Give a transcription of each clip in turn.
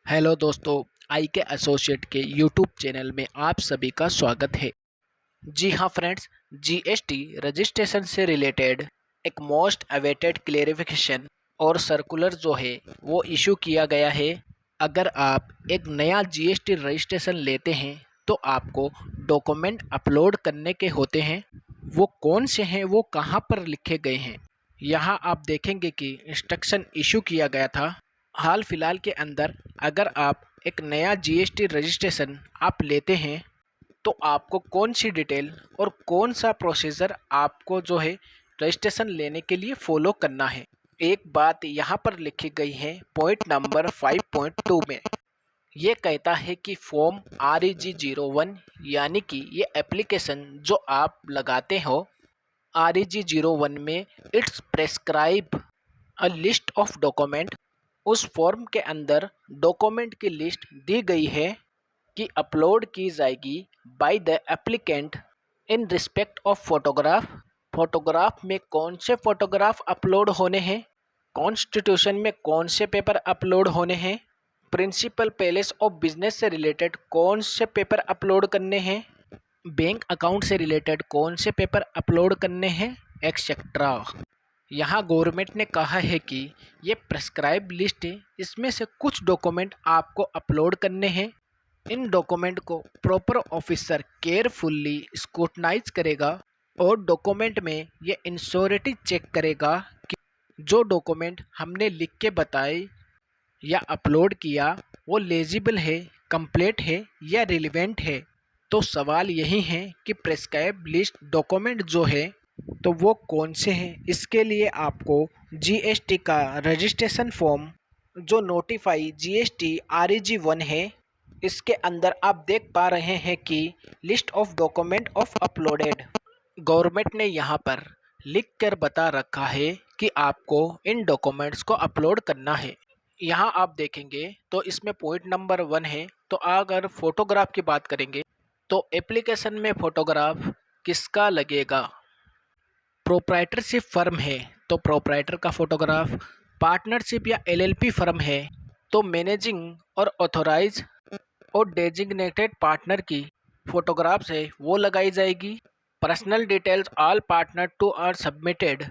Hello दोस्तों, आई के associate के यूट्यूब चैनल में आप सभी का स्वागत है। जी हाँ फ्रेंड्स, जीएसटी रजिस्ट्रेशन से रिलेटेड एक मोस्ट अवेटेड क्लेरिफिकेशन और सर्कुलर जो है वो इशू किया गया है। अगर आप एक नया जीएसटी रजिस्ट्रेशन लेते हैं तो आपको डॉक्यूमेंट अपलोड करने के होते हैं। वो कौन से हैं, वो कहाँ पर लिखे गए हैं, यहाँ आप देखेंगे कि इंस्ट्रक्शन इशू किया गया था। हाल फिलहाल के अंदर अगर आप एक नया जीएसटी रजिस्ट्रेशन आप लेते हैं तो आपको कौन सी डिटेल और कौन सा प्रोसीजर आपको जो है रजिस्ट्रेशन लेने के लिए फॉलो करना है। एक बात यहाँ पर लिखी गई है पॉइंट नंबर 5.2 में। ये कहता है कि फॉर्म REG01 यानी कि ये एप्लीकेशन जो आप लगाते हो REG01 में it's prescribe a list of document. उस फॉर्म के अंदर डॉक्यूमेंट की लिस्ट दी गई है कि अपलोड की जाएगी by the applicant in respect of photograph. Photograph में कौन से फोटोग्राफ अपलोड होने हैं, कॉन्स्टिट्यूशन में कौन से पेपर अपलोड होने हैं, प्रिंसिपल पैलेस ऑफ बिजनेस से रिलेटेड कौन से पेपर अपलोड करने हैं, बैंक अकाउंट से रिलेटेड कौन से पेपर अपलोड करने हैं, एक्सेट्रा। यहाँ गवर्नमेंट ने कहा है कि ये प्रेस्क्राइब लिस्ट है, इसमें से कुछ डॉक्यूमेंट आपको अपलोड करने हैं। इन डॉक्यूमेंट को प्रॉपर ऑफिसर केयरफुल्ली स्क्रूटनाइज करेगा और डॉक्यूमेंट में ये इंश्योरिटी चेक करेगा कि जो डॉक्यूमेंट हमने लिख के बताए या अपलोड किया वो लेजिबल है, कंप्लीट है या रिलेवेंट है। तो सवाल यही है कि प्रेस्क्राइब लिस्ट डॉक्यूमेंट जो है तो वो कौन से हैं। इसके लिए आपको जीएसटी का रजिस्ट्रेशन फॉर्म जो नोटिफाई जीएसटी REG1 है, इसके अंदर आप देख पा रहे हैं कि list of document of uploaded. Government ने यहाँ पर लिख कर बता रखा है कि आपको इन डॉक्यूमेंट्स को अपलोड करना है। यहाँ आप देखेंगे तो इसमें पॉइंट नंबर 1 है। तो अगर फोटोग्राफ की बात करेंगे तो एप्लीकेशन में फोटोग्राफ किसका लगेगा। प्रोप्राइटरशिप फर्म है तो प्रोप्राइटर का फोटोग्राफ, पार्टनरशिप या LLP फर्म है तो मैनेजिंग और ऑथोराइज और डेजिग्नेटेड पार्टनर की फोटोग्राफ्स है वो लगाई जाएगी। Personal details all partner to are submitted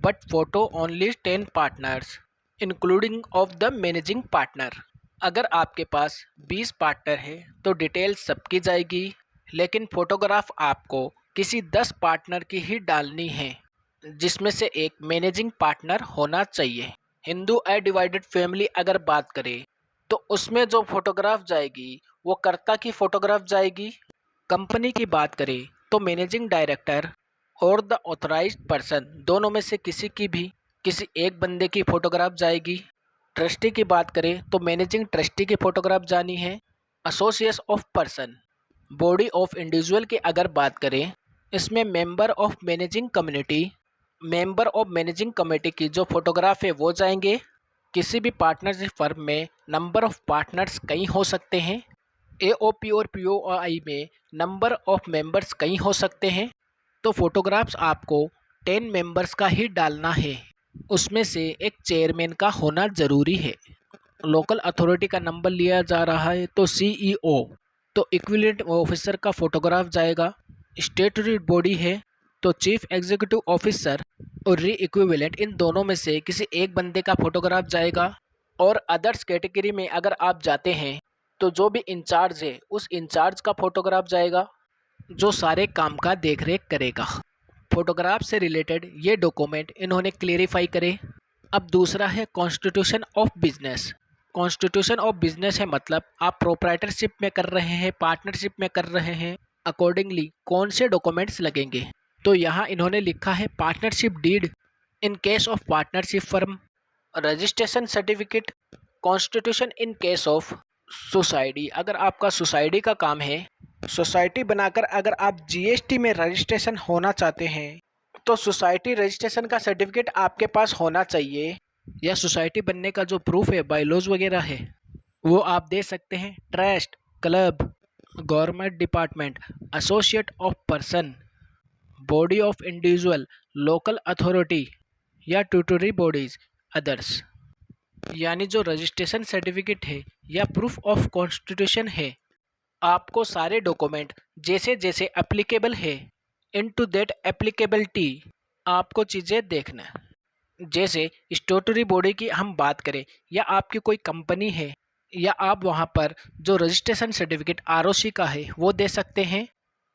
but photo only 10 partners including of the managing partner. अगर आपके पास 20 पार्टनर है तो डिटेल सबकी जाएगी, लेकिन फोटोग्राफ आपको किसी 10 पार्टनर की ही डालनी है, जिसमें से एक मैनेजिंग पार्टनर होना चाहिए। हिंदू ए डिवाइडेड फैमिली अगर बात करें तो उसमें जो फोटोग्राफ जाएगी वो कर्ता की फोटोग्राफ जाएगी। कंपनी की बात करें तो मैनेजिंग डायरेक्टर और द ऑथराइज्ड पर्सन दोनों में से किसी एक बंदे की फोटोग्राफ जाएगी। ट्रस्टी की बात करें तो मैनेजिंग ट्रस्टी की फोटोग्राफ जानी है। Association of person, body of individual की अगर बात करें इसमें मेंबर ऑफ मैनेजिंग कमेटी की जो फोटोग्राफ है वो जाएंगे। किसी भी पार्टनरशिप फर्म में नंबर ऑफ पार्टनर्स कई हो सकते हैं। AOP और POI में नंबर ऑफ मेंबर्स कई हो सकते हैं। तो फोटोग्राफ्स आपको 10 मेंबर्स का ही डालना है, उसमें से एक चेयरमैन का होना ज़रूरी है। लोकल अथॉरिटी का नंबर लिया जा रहा है तो CEO तो इक्विवेलेंट ऑफिसर का फोटोग्राफ जाएगा। स्टेटरी बॉडी है तो चीफ एग्जीक्यूटिव ऑफिसर और री इक्विवेलेंट, इन दोनों में से किसी एक बंदे का फोटोग्राफ जाएगा। और अदर्स कैटेगरी में अगर आप जाते हैं तो जो भी इंचार्ज है उस इंचार्ज का फोटोग्राफ जाएगा जो सारे काम का देखरेख करेगा। फोटोग्राफ से रिलेटेड ये डॉक्यूमेंट इन्होंने क्लेरिफाई करे। अब दूसरा है constitution of business. Constitution of business है मतलब आप प्रोप्राइटरशिप में कर रहे हैं, पार्टनरशिप में कर रहे हैं, अकॉर्डिंगली कौन से डॉक्यूमेंट्स लगेंगे। तो यहाँ इन्होंने लिखा है partnership deed in case of partnership firm, registration certificate, constitution in case of society. अगर आपका सोसाइटी का काम है, सोसाइटी बनाकर अगर आप जीएसटी में रजिस्ट्रेशन होना चाहते हैं तो सोसाइटी रजिस्ट्रेशन का सर्टिफिकेट आपके पास होना चाहिए, या सोसाइटी बनने का जो प्रूफ है, बायलॉज वगैरह है, वो आप दे सकते हैं। Trust, club, government department, associate of person, body of individual, local authority या ट्यूटरी बॉडीज, अदर्स। यानी जो रजिस्ट्रेशन सर्टिफिकेट है या प्रूफ ऑफ कॉन्स्टिट्यूशन है। आपको सारे डॉक्यूमेंट जैसे जैसे एप्लीकेबल है इनटू दैट एप्लीकेबिलिटी आपको चीज़ें देखना है। जैसे स्टैट्यूटरी बॉडी की हम बात करें या आपकी कोई कंपनी है या आप वहाँ पर जो रजिस्ट्रेशन सर्टिफिकेट आरओसी का है वो दे सकते हैं।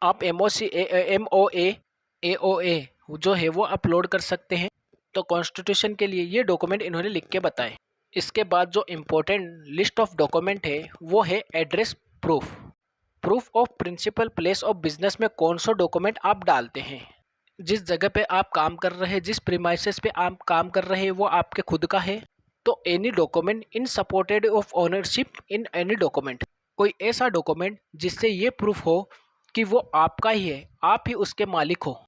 आप एमओसी एमओए एओए जो है वो अपलोड कर सकते हैं। तो कॉन्स्टिट्यूशन के लिए ये डॉक्यूमेंट इन्होंने लिख के बताए। इसके बाद जो इम्पोर्टेंट लिस्ट ऑफ डॉक्यूमेंट है वो है address proof. Proof of principal place of business में कौन सा डॉक्यूमेंट आप डालते हैं। जिस जगह पे आप काम कर रहे हैं, जिस प्रीमाइसेस पे आप काम कर रहे हैं वो आपके खुद का है तो any document in supported of ownership in any document, कोई ऐसा डॉक्यूमेंट जिससे ये प्रूफ हो कि वो आपका ही है, आप ही उसके मालिक हो।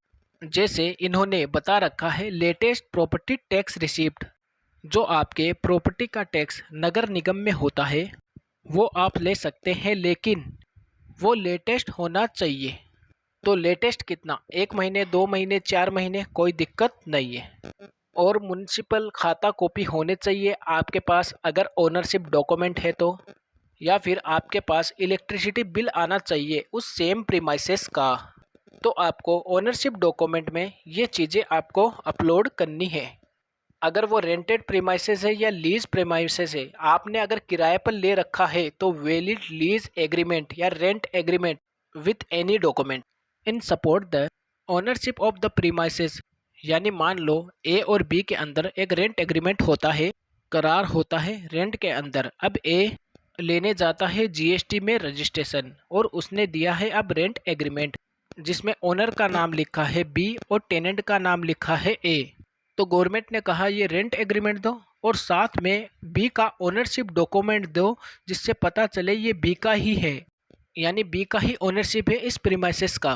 जैसे इन्होंने बता रखा है लेटेस्ट प्रॉपर्टी टैक्स रिसिप्ट, जो आपके प्रॉपर्टी का टैक्स नगर निगम में होता है वो आप ले सकते हैं, लेकिन वो लेटेस्ट होना चाहिए। तो लेटेस्ट कितना, 1 महीने 2 महीने 4 महीने कोई दिक्कत नहीं है। और म्युनिसिपल खाता कॉपी होने चाहिए आपके पास अगर ओनरशिप डॉक्यूमेंट है तो, या फिर आपके पास इलेक्ट्रिसिटी बिल आना चाहिए उस सेम प्रीमाइसेस का। तो आपको ओनरशिप डॉक्यूमेंट में ये चीज़ें आपको अपलोड करनी है। अगर वो रेंटेड प्रीमाइसेस है या लीज प्रीमाइसेस है, आपने अगर किराए पर ले रखा है तो वैलिड लीज एग्रीमेंट या rent agreement with any document in support the ownership of the premises. यानी मान लो ए और बी के अंदर एक रेंट एग्रीमेंट होता है, करार होता है रेंट के अंदर। अब ए लेने जाता है जीएसटी में रजिस्ट्रेशन और उसने दिया है अब रेंट एग्रीमेंट जिसमें ओनर का नाम लिखा है बी और टेनेंट का नाम लिखा है ए। तो गवर्नमेंट ने कहा ये रेंट एग्रीमेंट दो और साथ में बी का ओनरशिप डॉक्यूमेंट दो जिससे पता चले ये बी का ही है, यानी बी का ही ओनरशिप है इस प्रीमाइसेस का।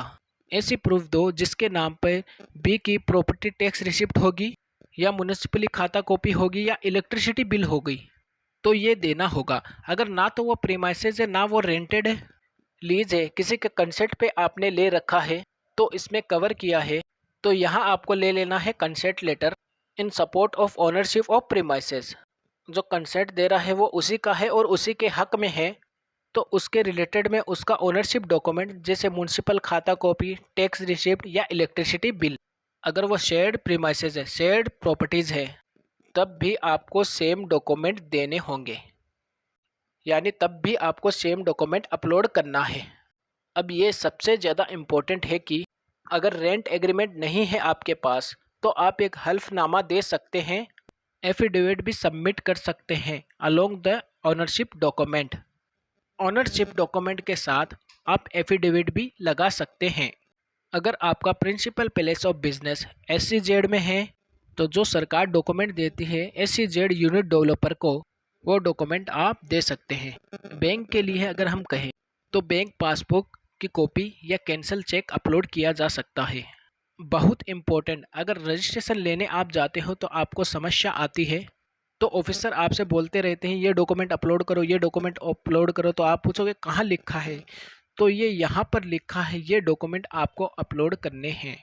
ऐसी प्रूफ दो जिसके नाम पर बी की प्रॉपर्टी टैक्स रिसिप्ट होगी या म्युनिसिपली खाता कॉपी होगी या इलेक्ट्रिसिटी बिल होगी, तो ये देना होगा। अगर ना तो वो प्रीमाइसेस है ना वो रेंटेड है, लीज है, किसी के कंसेंट पे आपने ले रखा है तो इसमें कवर किया है, तो यहाँ आपको ले लेना है consent letter in support of ownership of premises. जो कंसेंट दे रहा है वो उसी का है और उसी के हक में है, तो उसके रिलेटेड में उसका ओनरशिप डॉक्यूमेंट जैसे म्युनिसिपल खाता कॉपी, टैक्स रिसिप्ट या इलेक्ट्रिसिटी बिल। अगर वो शेयर्ड प्रीमाइसेस है, शेयर्ड प्रॉपर्टीज़ है, तब भी आपको सेम डॉक्यूमेंट देने होंगे, यानी तब भी आपको सेम डॉक्यूमेंट अपलोड करना है। अब ये सबसे ज़्यादा इम्पोर्टेंट है कि अगर रेंट एग्रीमेंट नहीं है आपके पास तो आप एक हल्फनामा दे सकते हैं, एफिडेविट भी सबमिट कर सकते हैं along the ownership document. Ownership document के साथ आप एफिडेविट भी लगा सकते हैं। अगर आपका principal place of business SEZ में है तो जो सरकार डॉक्यूमेंट देती है SEZ यूनिट डेवलपर को, वो डॉक्यूमेंट आप दे सकते हैं। बैंक के लिए अगर हम कहें तो बैंक पासबुक की कॉपी या कैंसल चेक अपलोड किया जा सकता है। बहुत इम्पोर्टेंट, अगर रजिस्ट्रेशन लेने आप जाते हो तो आपको समस्या आती है तो ऑफिसर आपसे बोलते रहते हैं ये डॉक्यूमेंट अपलोड करो, ये डॉक्यूमेंट अपलोड करो, तो आप पूछोगे कहाँ लिखा है, तो ये यहाँ पर लिखा है ये डॉक्यूमेंट आपको अपलोड करने हैं।